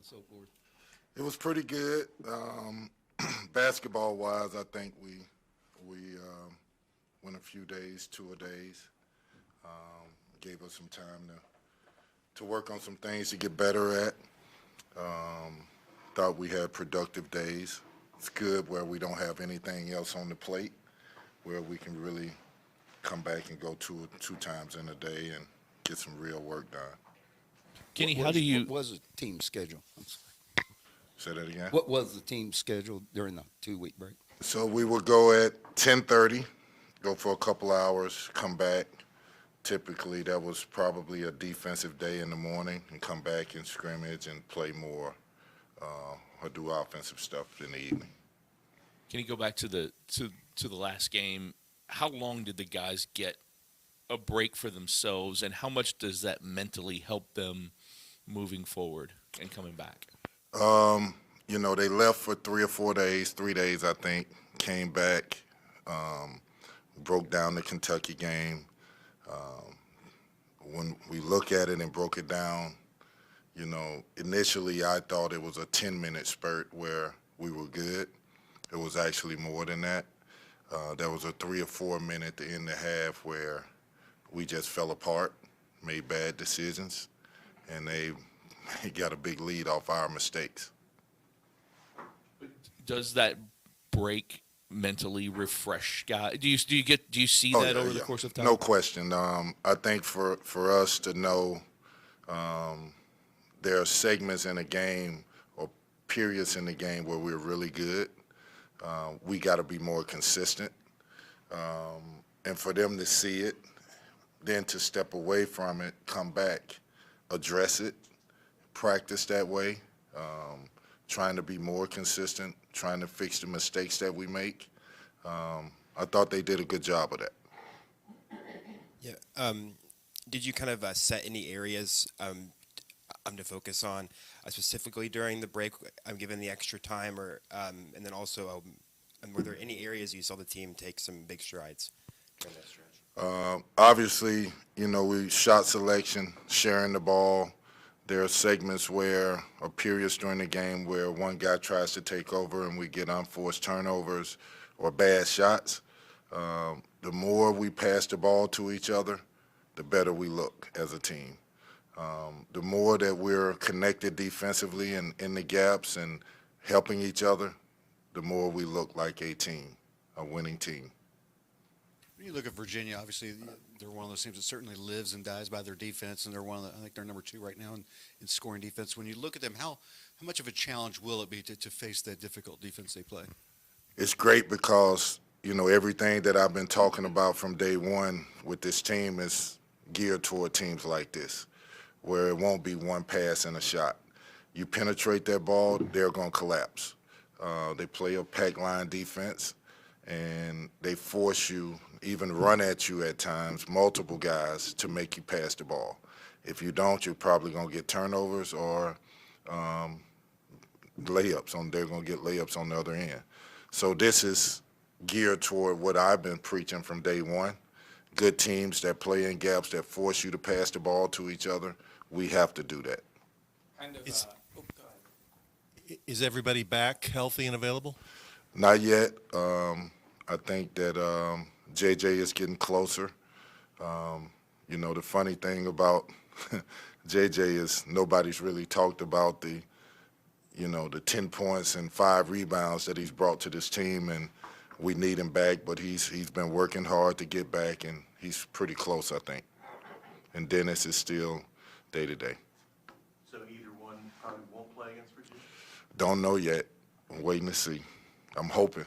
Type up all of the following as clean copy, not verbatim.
and so forth? It was pretty good. Basketball-wise, I think we went a few days, 2 days. Gave us some time to work on some things to get better at. Thought we had productive days. It's good where we don't have anything else on the plate, where we can really come back and go two times in a day and get some real work done. Kenny, What how do you? What was the team schedule? Say that again? What was the team schedule during the 2-week break? So we would go at 10:30, go for a couple hours, come back. Typically, that was probably a defensive day in the morning, and come back and scrimmage and play more or do offensive stuff in the evening. Can you go back to the last game? How long did the guys get a break for themselves, and how much does that mentally help them moving forward and coming back? They left for 3 or 4 days, 3 days, I think, came back, broke down the Kentucky game. When we look at it and broke it down, initially I thought it was a 10-minute spurt where we were good. It was actually more than that. There was a 3 or 4 minute at the end of the half where we just fell apart, made bad decisions, and they got a big lead off our mistakes. Does that break mentally refresh guys? Do you see Oh, that yeah, over the yeah. course of time? No question. I think for us to know there are segments in a game or periods in the game where we're really good. We got to be more consistent. And for them to see it, then to step away from it, come back, address it, practice that way, trying to be more consistent, trying to fix the mistakes that we make. I thought they did a good job of that. Yeah. Did you kind of set any areas to focus on specifically during the break, given the extra time, or and then also were there any areas you saw the team take some big strides during that stretch? Obviously, we shot selection, sharing the ball. There are segments or periods during the game where one guy tries to take over and we get unforced turnovers or bad shots. The more we pass the ball to each other, the better we look as a team. The more that we're connected defensively and in the gaps and helping each other, the more we look like a team, a winning team. When you look at Virginia, obviously they're one of those teams that certainly lives and dies by their defense, and they're I think they're number 2 right now in scoring defense. When you look at them, how much of a challenge will it be to face that difficult defense they play? It's great because, everything that I've been talking about from day one with this team is geared toward teams like this, where it won't be one pass and a shot. You penetrate that ball, they're going to collapse. They play a pack line defense, and they force you, even run at you at times, multiple guys, to make you pass the ball. If you don't, you're probably going to get turnovers or layups. They're going to get layups on the other end. So this is geared toward what I've been preaching from day one. Good teams that play in gaps, that force you to pass the ball to each other, we have to do that. Is everybody back healthy and available? Not yet. I think that JJ is getting closer. The funny thing about JJ is nobody's really talked about the 10 points and 5 rebounds that he's brought to this team, and we need him back, but he's been working hard to get back, and he's pretty close, I think. And Dennis is still day-to-day. So either one probably won't play against Virginia? Don't know yet. I'm waiting to see. I'm hoping.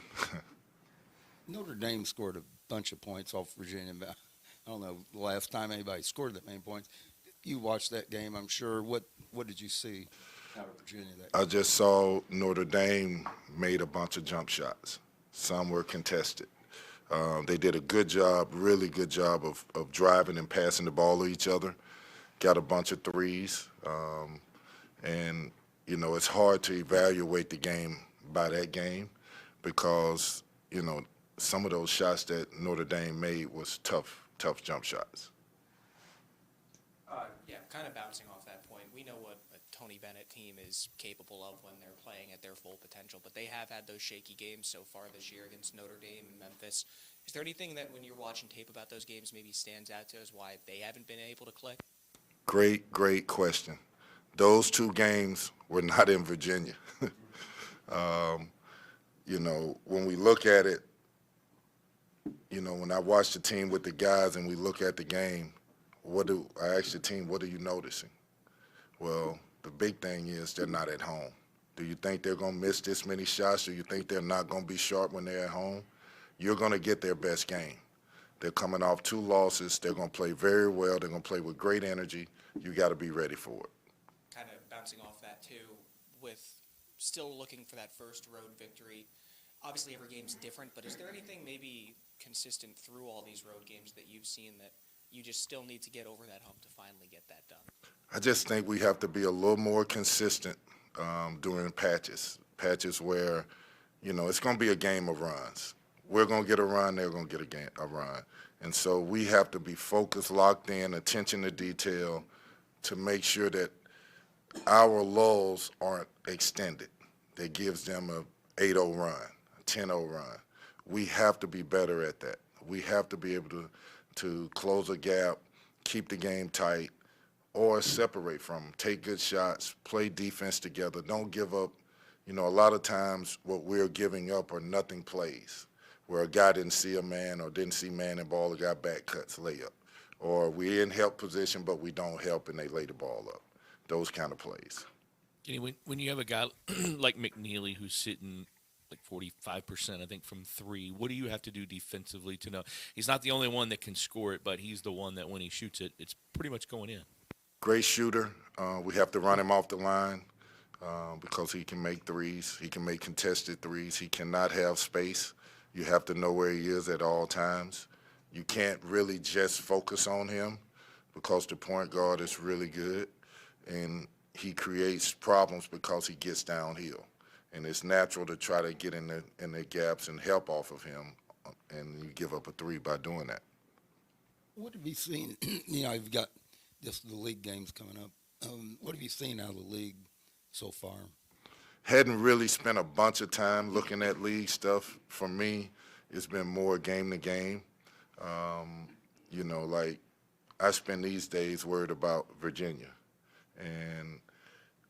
Notre Dame scored a bunch of points off Virginia. I don't know the last time anybody scored that many points. You watched that game, I'm sure. What did you see out of Virginia that game? I just saw Notre Dame made a bunch of jump shots. Some were contested. They did a good job, really good job of driving and passing the ball to each other. Got a bunch of threes. And, it's hard to evaluate the game by that game because, some of those shots that Notre Dame made was tough jump shots. Yeah, kind of bouncing off that point. We know what a Tony Bennett team is capable of when they're playing at their full potential. But they have had those shaky games so far this year against Notre Dame and Memphis. Is there anything that when you're watching tape about those games maybe stands out to us why they haven't been able to click? Great question. Those two games were not in Virginia. You know, when we look at it, you know, when I watch the team with the guys and we look at the game, I ask the team, what are you noticing? Well, the big thing is they're not at home. Do you think they're going to miss this many shots? Do you think they're not going to be sharp when they're at home? You're going to get their best game. They're coming off 2 losses. They're going to play very well. They're going to play with great energy. You got to be ready for it. Kind of bouncing off that too, with still looking for that first road victory. Obviously every game's different, but is there anything maybe consistent through all these road games that you've seen that you just still need to get over that hump to finally get that done? I just think we have to be a little more consistent during patches where, you know, it's going to be a game of runs. We're going to get a run, they're going to get a run. And so we have to be focused, locked in, attention to detail to make sure that our lulls aren't extended. That gives them a 8-0 run, a 10-0 run. We have to be better at that. We have to be able to close a gap, keep the game tight, or separate from them. Take good shots, play defense together. Don't give up. You know, a lot of times what we're giving up are nothing plays, where a guy didn't see a man or didn't see man and ball, the guy back cuts, layup. Or we're in help position, but we don't help and they lay the ball up. Those kind of plays. Kenny, when you have a guy like McNeely who's sitting like 45%, I think, from 3, what do you have to do defensively to know? He's not the only one that can score it, but he's the one that when he shoots it, it's pretty much going in. Great shooter. We have to run him off the line because he can make threes. He can make contested threes. He cannot have space. You have to know where he is at all times. You can't really just focus on him because the point guard is really good, and he creates problems because he gets downhill. And it's natural to try to get in the gaps and help off of him, and you give up a 3 by doing that. What have you seen? You know, you've got the league games coming up. What have you seen out of the league so far? Hadn't really spent a bunch of time looking at league stuff. For me, it's been more game to game. You know, like I spend these days worried about Virginia. And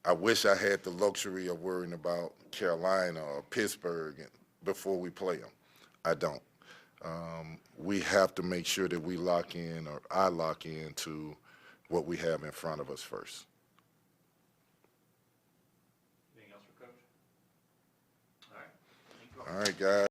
I wish I had the luxury of worrying about Carolina or Pittsburgh before we play them. I don't. We have to make sure that we lock in, or I lock in to what we have in front of us first. Anything else for Coach? All right. All right, guys.